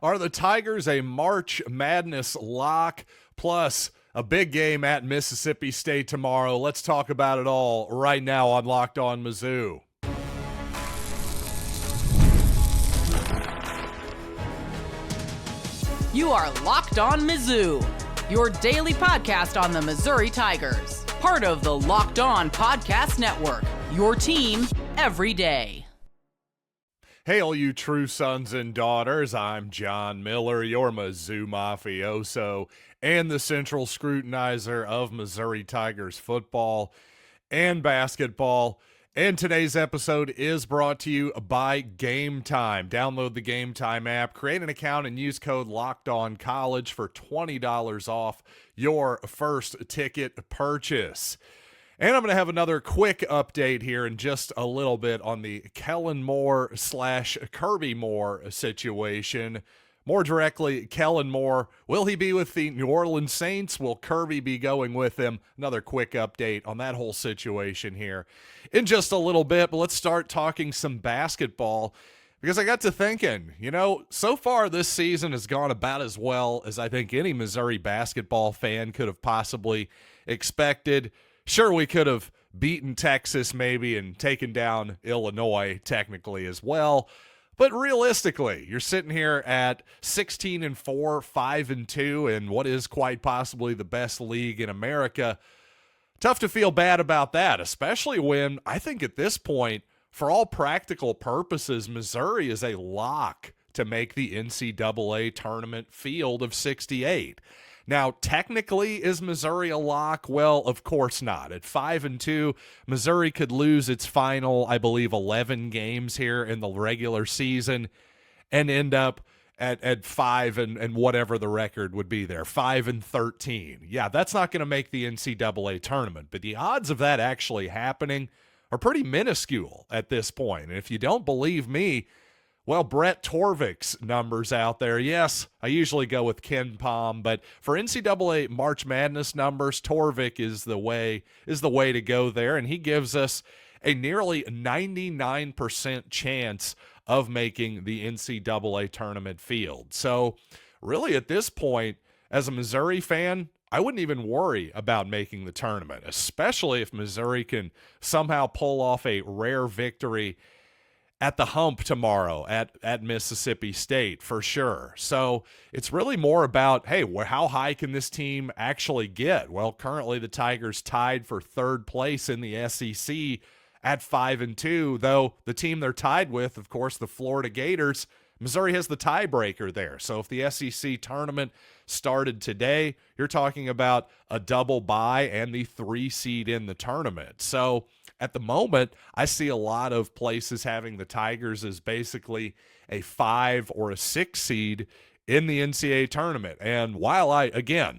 Are the Tigers a March Madness lock? Plus, a big game at Mississippi State tomorrow. Let's talk about it all right now on Locked On Mizzou. You are Locked On Mizzou, your daily podcast on the Missouri Tigers. Part of the Locked On Podcast Network, your team every day. Hey, all you true sons and daughters, I'm John Miller, your Mizzou mafioso and the central scrutinizer of Missouri Tigers football and basketball. And today's episode is brought to you by Gametime. Download the Gametime app, create an account, and use code LOCKEDONCollege for $20 off your first ticket purchase. And I'm going to have another quick update here in just a little bit on the Kellen Moore / Kirby Moore situation. More directly, Kellen Moore, will he be with the New Orleans Saints? Will Kirby be going with him? Another quick update on that whole situation here in just a little bit. But let's start talking some basketball, because I got to thinking, so far this season has gone about as well as I think any Missouri basketball fan could have possibly expected. Sure, we could have beaten Texas maybe and taken down Illinois technically as well. But realistically, you're sitting here at 16-4, 5-2, in what is quite possibly the best league in America. Tough to feel bad about that, especially when I think at this point, for all practical purposes, Missouri is a lock to make the NCAA tournament field of 68. Now, technically, is Missouri a lock? Well, of course not. At 5-2, Missouri could lose its final, I believe, 11 games here in the regular season and end up at 5 and whatever the record would be there, 5-13. Yeah, that's not going to make the NCAA tournament, but the odds of that actually happening are pretty minuscule at this point. And if you don't believe me, well, Brett Torvik's numbers out there. Yes, I usually go with Ken Palm, but for NCAA March Madness numbers, Torvik is the way to go there, and he gives us a nearly 99% chance of making the NCAA tournament field. So, really at this point, as a Missouri fan, I wouldn't even worry about making the tournament, especially if Missouri can somehow pull off a rare victory at the hump tomorrow at Mississippi State, for sure. So it's really more about, hey, how high can this team actually get? Well, currently the Tigers tied for third place in the SEC at 5-2, though the team they're tied with, of course, the Florida Gators, Missouri has the tiebreaker there. So if the SEC tournament started today, you're talking about a double bye and the 3 seed in the tournament. So at the moment, I see a lot of places having the Tigers as basically a 5 or a 6 seed in the NCAA tournament. And while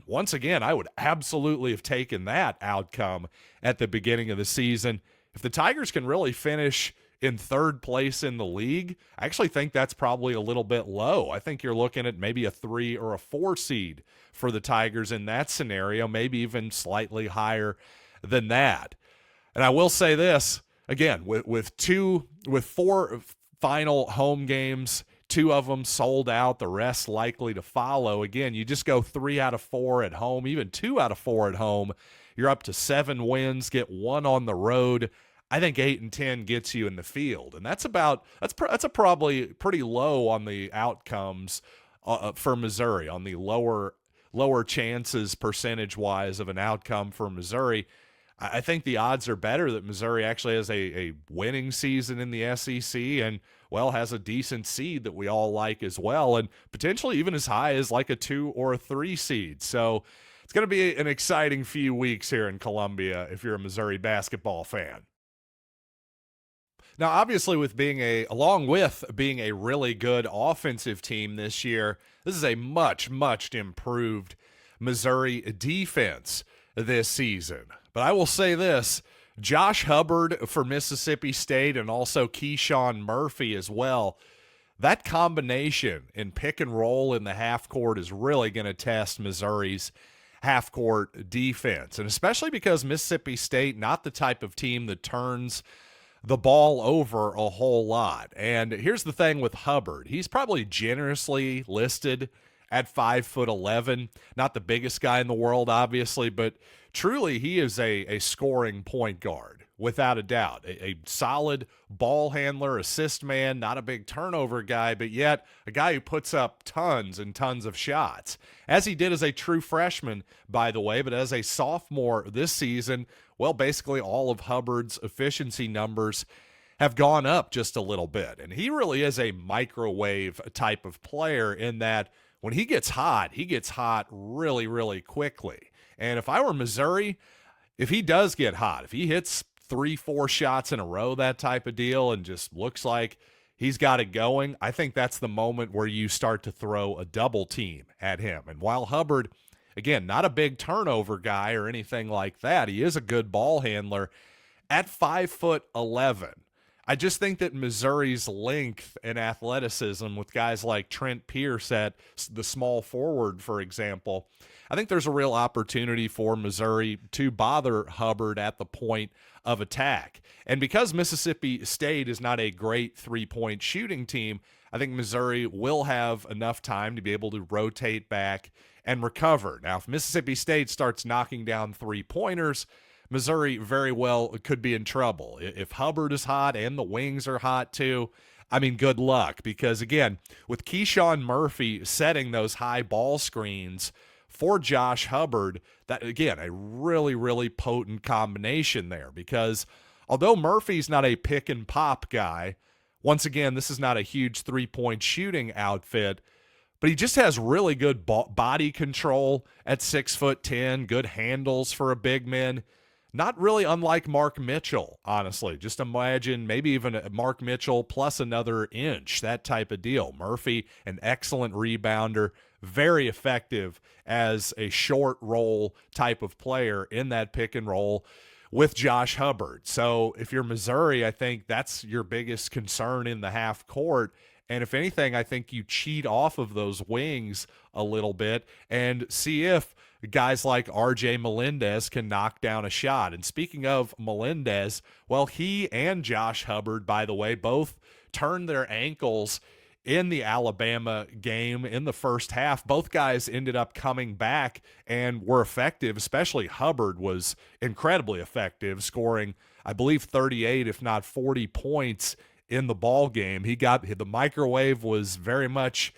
once again, I would absolutely have taken that outcome at the beginning of the season, if the Tigers can really finish in third place in the league, I actually think that's probably a little bit low. I think you're looking at maybe a 3 or a 4 seed for the Tigers in that scenario, maybe even slightly higher than that. And I will say this, again, with 4 final home games, 2 of them sold out, the rest likely to follow. Again, you just go 3 out of 4 at home, even 2 out of 4 at home. You're up to 7 wins, get 1 on the road. I think 8-10 gets you in the field. And that's probably pretty low on the outcomes for Missouri, on the lower chances percentage-wise of an outcome for Missouri. I think the odds are better that Missouri actually has a winning season in the SEC and, well, has a decent seed that we all like as well, and potentially even as high as like a 2 or a 3 seed. So it's going to be an exciting few weeks here in Columbia if you're a Missouri basketball fan. Now, obviously, along with being a really good offensive team this year, this is a much, much improved Missouri defense this season. But I will say this, Josh Hubbard for Mississippi State and also KeShawn Murphy as well, that combination in pick and roll in the half court is really going to test Missouri's half court defense. And especially because Mississippi State, not the type of team that turns the ball over a whole lot. And here's the thing with Hubbard. He's probably generously listed at 5'11". Not the biggest guy in the world, obviously, but truly he is a scoring point guard, without a doubt. A solid ball handler, assist man, not a big turnover guy, but yet a guy who puts up tons and tons of shots, as he did as a true freshman, by the way. But as a sophomore this season, well, basically all of Hubbard's efficiency numbers have gone up just a little bit. And he really is a microwave type of player in that when he gets hot really, really quickly. And if I were Missouri, if he does get hot, if he hits 3-4 shots in a row, that type of deal, and just looks like he's got it going, I think that's the moment where you start to throw a double team at him. And while Hubbard, again, not a big turnover guy or anything like that, he is a good ball handler at 5'11". I just think that Missouri's length and athleticism with guys like Trent Pierce at the small forward, for example, I think there's a real opportunity for Missouri to bother Hubbard at the point of attack. And because Mississippi State is not a great three-point shooting team, I think Missouri will have enough time to be able to rotate back and recover. Now, if Mississippi State starts knocking down three-pointers, Missouri very well could be in trouble. If Hubbard is hot and the wings are hot too, I mean, good luck. Because, again, with KeShawn Murphy setting those high ball screens for Josh Hubbard, that, again, a really, really potent combination there. Because although Murphy's not a pick-and-pop guy, once again, this is not a huge three-point shooting outfit, but he just has really good body control at 6'10", good handles for a big man. Not really unlike Mark Mitchell, honestly. Just imagine maybe even Mark Mitchell plus another inch, that type of deal. Murphy, an excellent rebounder, very effective as a short roll type of player in that pick and roll with Josh Hubbard. So if you're Missouri, I think that's your biggest concern in the half court. And if anything, I think you cheat off of those wings a little bit and see if guys like R.J. Melendez can knock down a shot. And speaking of Melendez, well, he and Josh Hubbard, by the way, both turned their ankles in the Alabama game in the first half. Both guys ended up coming back and were effective, especially Hubbard was incredibly effective, scoring, I believe, 38, if not 40 points in the ball game. The microwave was very much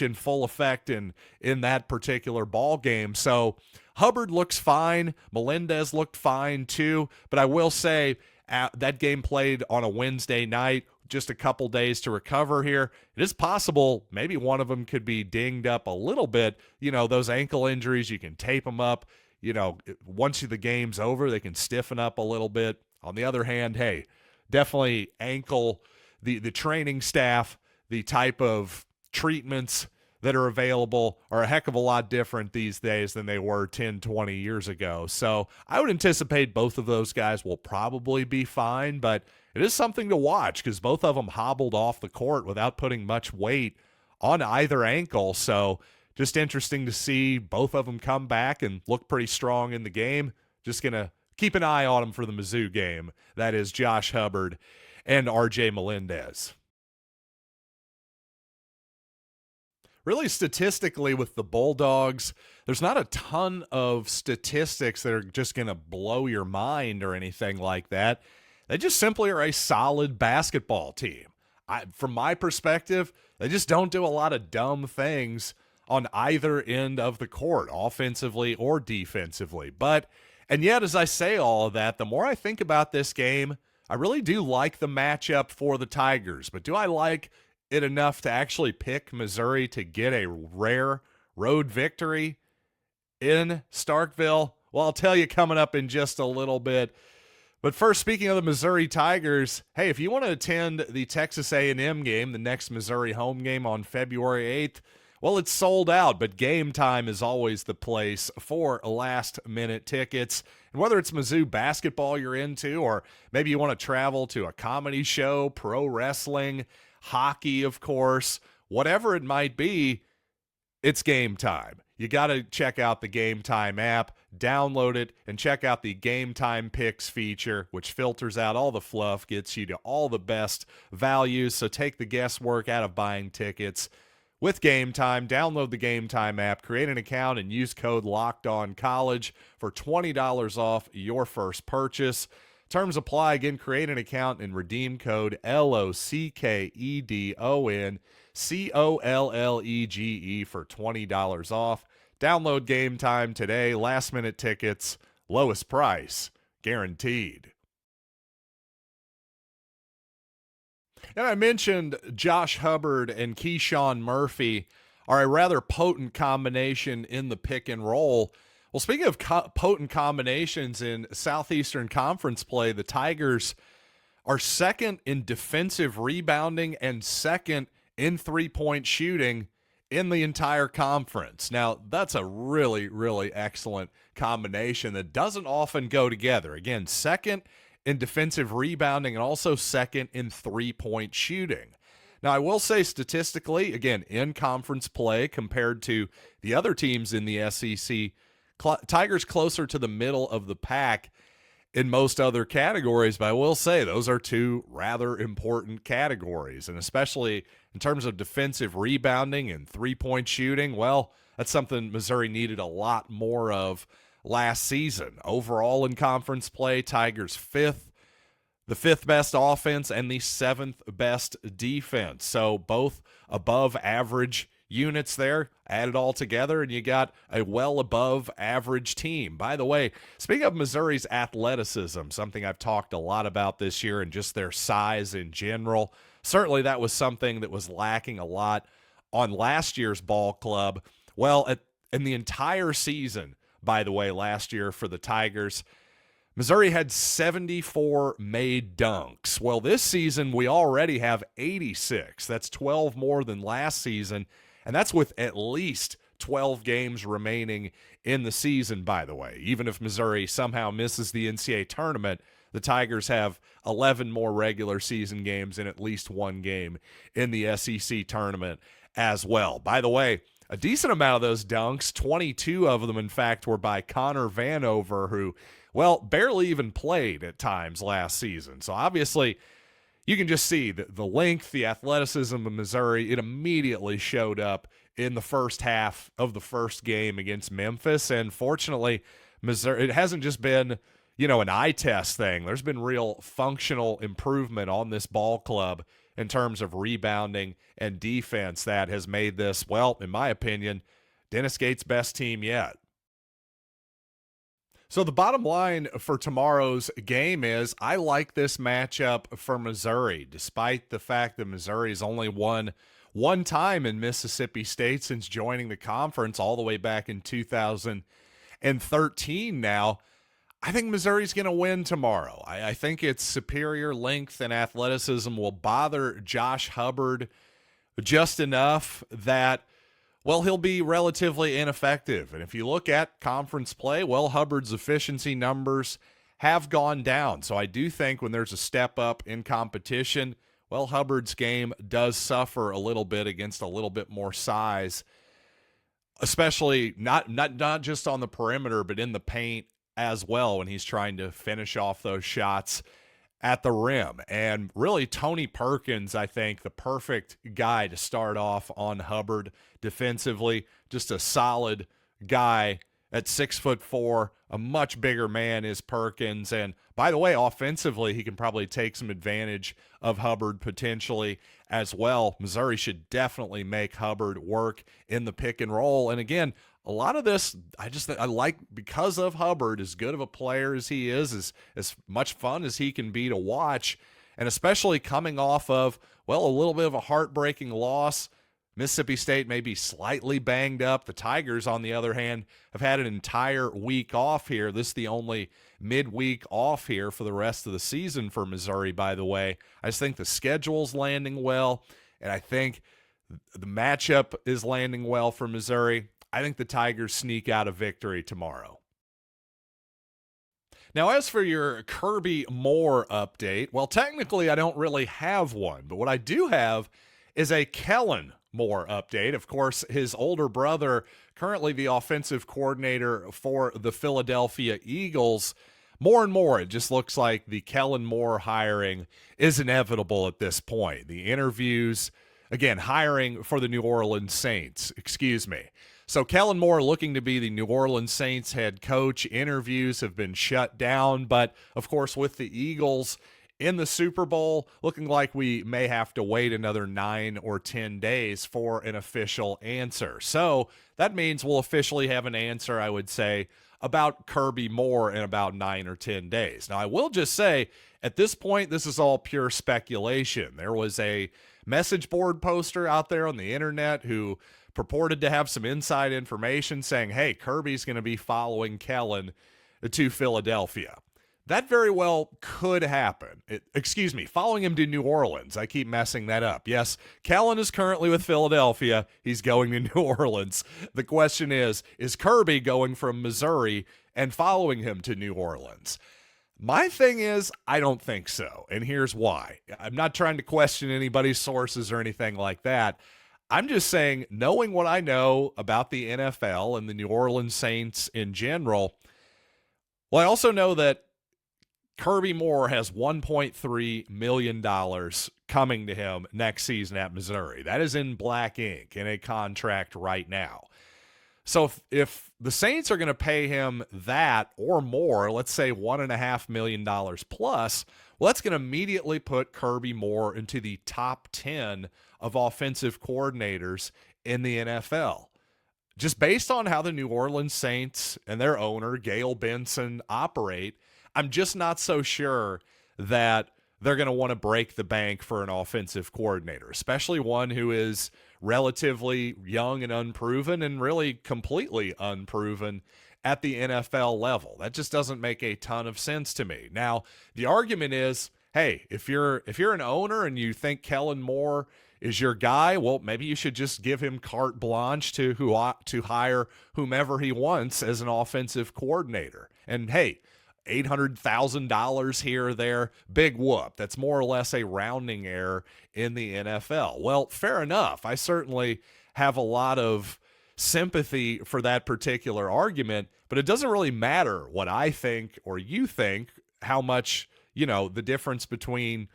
in full effect in that particular ball game. So Hubbard looks fine. Melendez looked fine too. But I will say that game played on a Wednesday night, just a couple days to recover here. It is possible maybe one of them could be dinged up a little bit. You know, those ankle injuries, you can tape them up. You know, once the game's over, they can stiffen up a little bit. On the other hand, hey, definitely the training staff, the type of treatments that are available are a heck of a lot different these days than they were 10, 20 years ago. So I would anticipate both of those guys will probably be fine, but it is something to watch because both of them hobbled off the court without putting much weight on either ankle. So just interesting to see both of them come back and look pretty strong in the game. Just going to keep an eye on them for the Mizzou game. That is Josh Hubbard and R.J. Melendez. Really, statistically with the Bulldogs, there's not a ton of statistics that are just going to blow your mind or anything like that. They just simply are a solid basketball team. From my perspective, they just don't do a lot of dumb things on either end of the court, offensively or defensively. And yet, as I say all of that, the more I think about this game, I really do like the matchup for the Tigers. But do I like it enough to actually pick Missouri to get a rare road victory in Starkville? Well, I'll tell you coming up in just a little bit. But first, speaking of the Missouri Tigers, hey, if you want to attend the Texas A&M game, the next Missouri home game on February 8th, well, it's sold out, but Gametime is always the place for last-minute tickets. And whether it's Mizzou basketball you're into, or maybe you want to travel to a comedy show, pro wrestling, hockey, of course, whatever it might be, it's Gametime. you got to check out the Gametime app, download it, and check out the Gametime Picks feature, which filters out all the fluff, gets you to all the best values. So take the guesswork out of buying tickets. With Gametime, download the Gametime app, create an account, and use code LOCKEDONCollege for $20 off your first purchase. Terms apply. Again, create an account and redeem code LOCKEDONCOLLEGE for $20 off. Download Gametime today. Last-minute tickets, lowest price, guaranteed. And I mentioned Josh Hubbard and KeShawn Murphy are a rather potent combination in the pick and roll. Well, speaking of potent combinations in Southeastern Conference play, the Tigers are second in defensive rebounding and second in three-point shooting in the entire conference. Now, that's a really, really excellent combination that doesn't often go together. Again, second in defensive rebounding and also second in three-point shooting. Now, I will say statistically, again, in conference play compared to the other teams in the SEC, Tigers closer to the middle of the pack in most other categories, but I will say those are two rather important categories, and especially in terms of defensive rebounding and three-point shooting, well, that's something Missouri needed a lot more of last season. Overall in conference play, Tigers fifth, the fifth best offense and the seventh best defense. So both above average units there, add it all together, and you got a well above average team. By the way, speaking of Missouri's athleticism, something I've talked a lot about this year and just their size in general, certainly that was something that was lacking a lot on last year's ball club. Well, in the entire season, by the way, last year for the Tigers, Missouri had 74 made dunks. Well, this season we already have 86. That's 12 more than last season, and that's with at least 12 games remaining in the season, by the way. Even if Missouri somehow misses the NCAA tournament, the Tigers have 11 more regular season games and at least one game in the SEC tournament as well. By the way, a decent amount of those dunks, 22 of them, in fact, were by Connor Vanover, who, well, barely even played at times last season. So obviously, you can just see the length, the athleticism of Missouri. It immediately showed up in the first half of the first game against Memphis. And fortunately, Missouri, it hasn't just been, an eye test thing. There's been real functional improvement on this ball club in terms of rebounding and defense that has made this, well, in my opinion, Dennis Gates' best team yet. So the bottom line for tomorrow's game is I like this matchup for Missouri, despite the fact that Missouri's only won one time in Mississippi State since joining the conference all the way back in 2013 now. I think Missouri's going to win tomorrow. I think its superior length and athleticism will bother Josh Hubbard just enough that, well, he'll be relatively ineffective. And if you look at conference play, well, Hubbard's efficiency numbers have gone down. So I do think when there's a step up in competition, well, Hubbard's game does suffer a little bit against a little bit more size, especially not just on the perimeter, but in the paint as well when he's trying to finish off those shots at the rim. And really, Tony Perkins, I think, the perfect guy to start off on Hubbard defensively. Just a solid guy at 6'4", a much bigger man is Perkins. And by the way, offensively, he can probably take some advantage of Hubbard potentially as well. Missouri should definitely make Hubbard work in the pick and roll. And again, a lot of this, I like because of Hubbard, as good of a player as he is, as much fun as he can be to watch, and especially coming off of, well, a little bit of a heartbreaking loss. Mississippi State may be slightly banged up. The Tigers, on the other hand, have had an entire week off here. This is the only midweek off here for the rest of the season for Missouri, by the way. I just think the schedule's landing well, and I think the matchup is landing well for Missouri. I think the Tigers sneak out a victory tomorrow. Now, as for your Kirby Moore update, well, technically I don't really have one, but what I do have is a Kellen Moore update. Of course, his older brother, currently the offensive coordinator for the Philadelphia Eagles. More and more, it just looks like the Kellen Moore hiring is inevitable at this point. The interviews, again, hiring for the New Orleans Saints, So Kellen Moore looking to be the New Orleans Saints head coach. Interviews have been shut down, but of course with the Eagles in the Super Bowl, looking like we may have to wait another 9 or 10 days for an official answer. So that means we'll officially have an answer, I would say, about Kirby Moore in about 9 or 10 days. Now, I will just say, at this point, this is all pure speculation. There was a message board poster out there on the internet who purported to have some inside information saying, hey, Kirby's going to be following Kellen to Philadelphia. That very well could happen. Following him to New Orleans. I keep messing that up. Yes, Kellen is currently with Philadelphia. He's going to New Orleans. The question is Kirby going from Missouri and following him to New Orleans? My thing is, I don't think so, and here's why. I'm not trying to question anybody's sources or anything like that. I'm just saying, knowing what I know about the NFL and the New Orleans Saints in general, well, I also know that Kirby Moore has $1.3 million coming to him next season at Missouri. That is in black ink in a contract right now. So if the Saints are going to pay him that or more, let's say $1.5 million plus, well, that's going to immediately put Kirby Moore into the top 10 of offensive coordinators in the NFL. Just based on how the New Orleans Saints and their owner, Gayle Benson, operate, I'm just not so sure that they're going to want to break the bank for an offensive coordinator, especially one who is relatively young and unproven and really completely unproven at the NFL level. That just doesn't make a ton of sense to me. Now, the argument is, hey, if you're an owner and you think Kellen Moore is your guy, well, maybe you should just give him carte blanche to hire whomever he wants as an offensive coordinator. And hey, $800,000 here or there, big whoop. That's more or less a rounding error in the NFL. Well, fair enough. I certainly have a lot of sympathy for that particular argument, but it doesn't really matter what I think or you think, how much, the difference between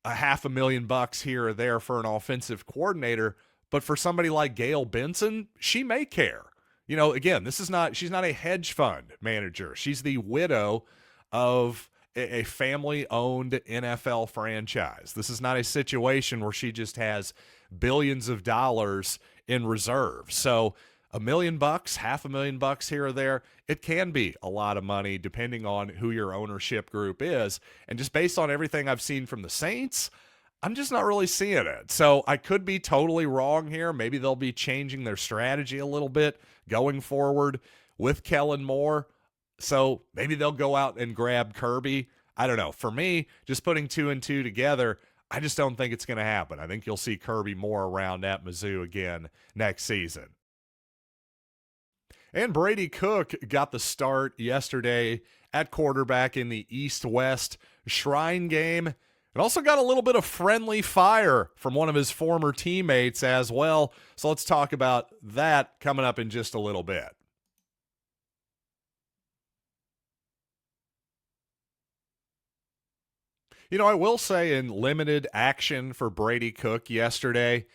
$500,000 here or there for an offensive coordinator. But for somebody like Gayle Benson, she may care. Again, she's not a hedge fund manager. She's the widow of a family-owned NFL franchise. This is not a situation where she just has billions of dollars in reserve. So $1 million, $500,000 here or there, it can be a lot of money depending on who your ownership group is. And just based on everything I've seen from the Saints, I'm just not really seeing it. So I could be totally wrong here. Maybe they'll be changing their strategy a little bit going forward with Kellen Moore. So maybe they'll go out and grab Kirby. I don't know. For me, just putting 2 and 2 together, I just don't think it's going to happen. I think you'll see Kirby Moore around at Mizzou again next season. And Brady Cook got the start yesterday at quarterback in the East-West Shrine game. And also got a little bit of friendly fire from one of his former teammates as well. So let's talk about that coming up in just a little bit. I will say in limited action for Brady Cook yesterday,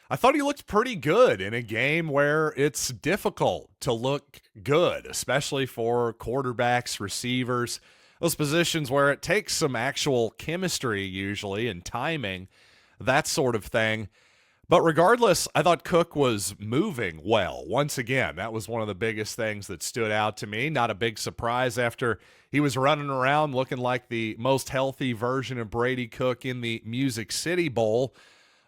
I thought he looked pretty good in a game where it's difficult to look good, especially for quarterbacks, receivers, those positions where it takes some actual chemistry usually and timing, that sort of thing. But regardless, I thought Cook was moving well. Once again, that was one of the biggest things that stood out to me. Not a big surprise after he was running around looking like the most healthy version of Brady Cook in the Music City Bowl.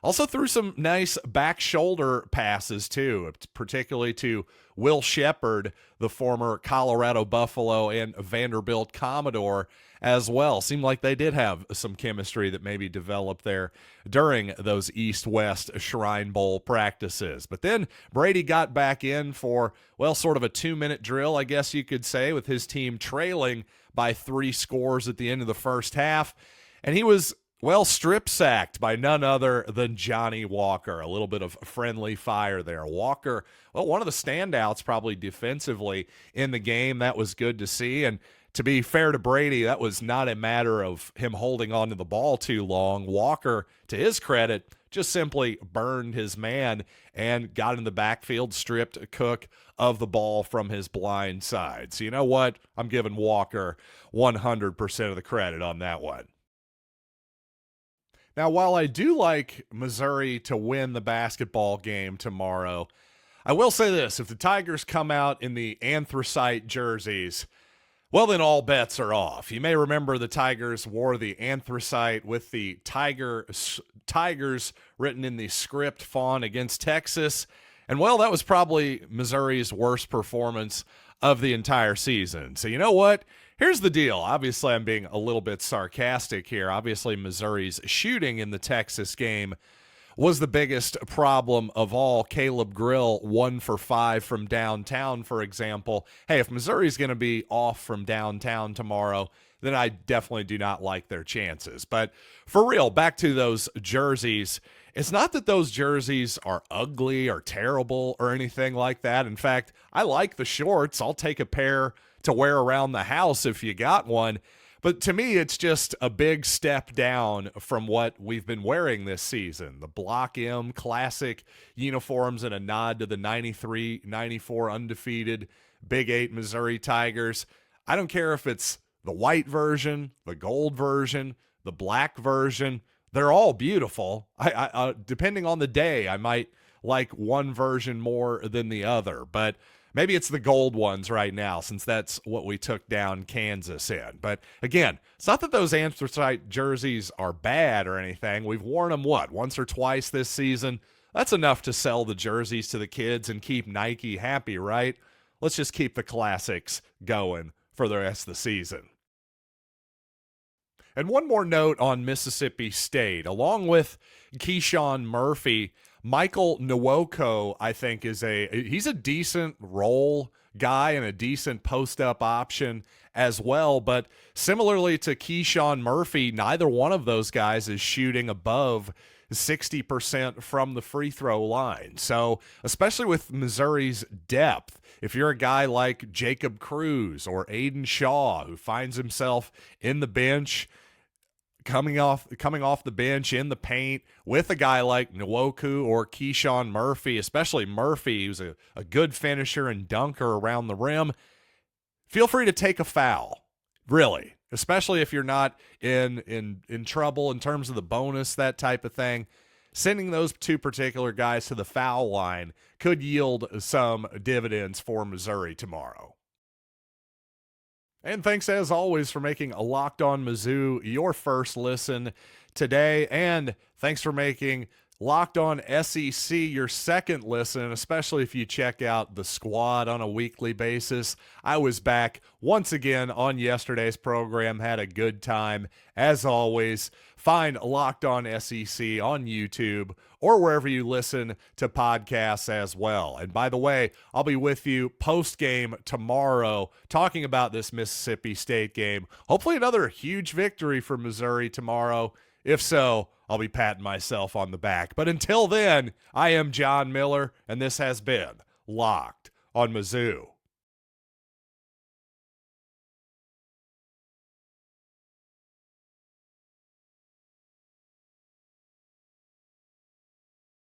Also threw some nice back shoulder passes too, particularly to Will Shepard, the former Colorado Buffalo and Vanderbilt Commodore as well. Seemed like they did have some chemistry that maybe developed there during those East-West Shrine Bowl practices. But then Brady got back in for, sort of a 2-minute drill, I guess you could say, with his team trailing by 3 scores at the end of the first half. And he was Well, strip sacked by none other than Johnny Walker. A little bit of friendly fire there. Walker, well, one of the standouts probably defensively in the game. That was good to see. And to be fair to Brady, that was not a matter of him holding on to the ball too long. Walker, to his credit, just simply burned his man and got in the backfield, stripped Cook of the ball from his blind side. So you know what? I'm giving Walker 100% of the credit on that one. Now, while I do like Missouri to win the basketball game tomorrow, I will say this. If the Tigers come out in the anthracite jerseys, well, then all bets are off. You may remember the Tigers wore the anthracite with the Tigers written in the script font against Texas. And, well, that was probably Missouri's worst performance of the entire season. So you know what? Here's the deal. Obviously, I'm being a little bit sarcastic here. Obviously, Missouri's shooting in the Texas game was the biggest problem of all. Caleb Grill, 1 for 5 from downtown, for example. Hey, if Missouri's going to be off from downtown tomorrow, then I definitely do not like their chances. But for real, back to those jerseys. It's not that those jerseys are ugly or terrible or anything like that. In fact, I like the shorts. I'll take a pair to wear around the house if you got one. But to me, it's just a big step down from what we've been wearing this season. The Block M classic uniforms and a nod to the 93-94 undefeated Big 8 Missouri Tigers. I don't care if it's the white version, the gold version, the black version. They're all beautiful. I depending on the day, I might like one version more than the other. But maybe it's the gold ones right now, since that's what we took down Kansas in. But again, it's not that those anthracite jerseys are bad or anything. We've worn them, once or twice this season. That's enough to sell the jerseys to the kids and keep Nike happy, right? Let's just keep the classics going for the rest of the season. And one more note on Mississippi State. Along with KeShawn Murphy, Michael Nwoko, I think, he's a decent role guy and a decent post-up option as well. But similarly to KeShawn Murphy, neither one of those guys is shooting above 60% from the free throw line. So especially with Missouri's depth, if you're a guy like Jacob Cruz or Aiden Shaw, who finds himself in the bench, coming off the bench in the paint with a guy like Nwoku or KeShawn Murphy, especially Murphy, who's a good finisher and dunker around the rim, feel free to take a foul, really, especially if you're not in trouble in terms of the bonus, that type of thing. Sending those two particular guys to the foul line could yield some dividends for Missouri tomorrow. And thanks, as always, for making a Locked On Mizzou your first listen today. And thanks for making Locked On SEC your second listen, especially if you check out the squad on a weekly basis. I was back once again on yesterday's program, had a good time. As always, find Locked On SEC on YouTube or wherever you listen to podcasts as well. And by the way, I'll be with you post-game tomorrow talking about this Mississippi State game. Hopefully another huge victory for Missouri tomorrow. If so, I'll be patting myself on the back. But until then, I am John Miller, and this has been Locked on Mizzou.